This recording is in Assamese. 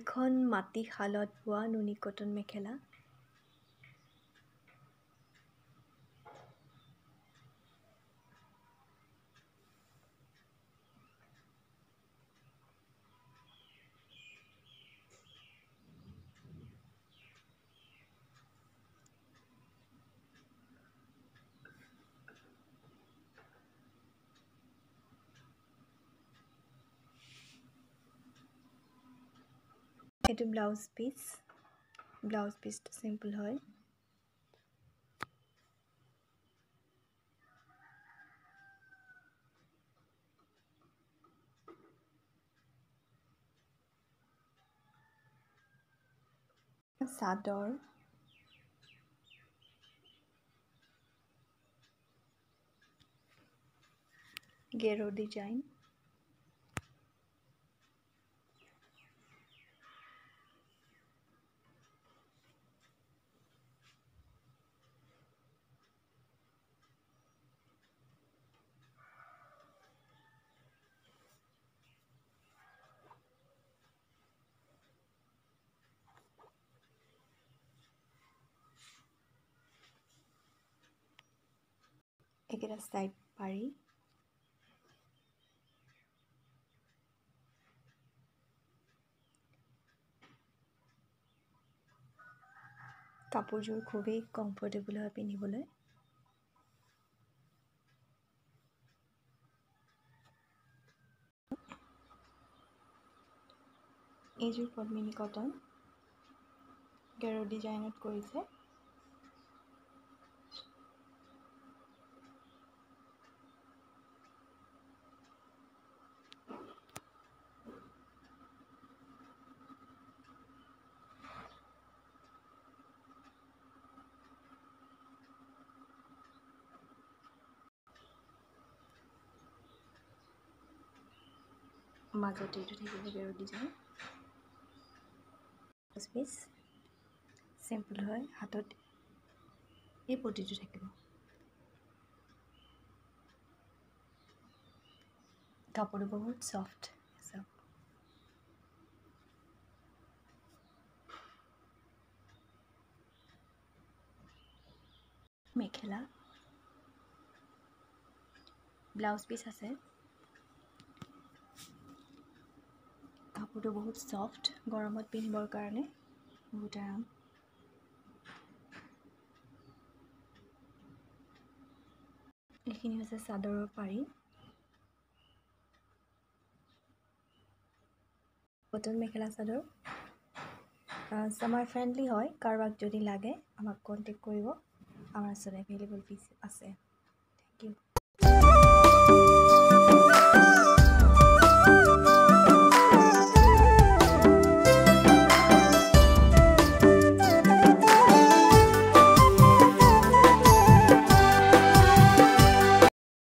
এইখন মাটি শালত বোৱা নুনি কটন মেখেলা। এইটো ব্লাউজ পিচটো সিম্পল হয়। চাদৰ গেৰো ডিজাইন। একেটা সাইড পাৰি। কাপোৰযোৰ খুবেই কমফৰ্টেবল হয় পিন্ধিবলৈ। এইযোৰ পদ্মিনী কটন গেৰো ডিজাইনত কৰিছে। মাজতে এইটো থাকিব গেৰো ডিজাইন। পিচ সিম্পল হয়, হাতত এই পটিটো থাকিব। কাপোৰটো বহুত সফ্ট। মেখেলা ব্লাউজ পিচ আছে। কাপোৰটো বহুত সফ্ট, গৰমত পিন্ধিবৰ কাৰণে বহুত আৰাম। এইখিনি হৈছে চাদৰৰ পাৰি। Cotton mekhela chador summer friendly হয়। কাৰোবাক যদি লাগে আমাক কণ্টেক্ট কৰিব। আমাৰ ওচৰত এভেইলেবল পিচ আছে। Thank U.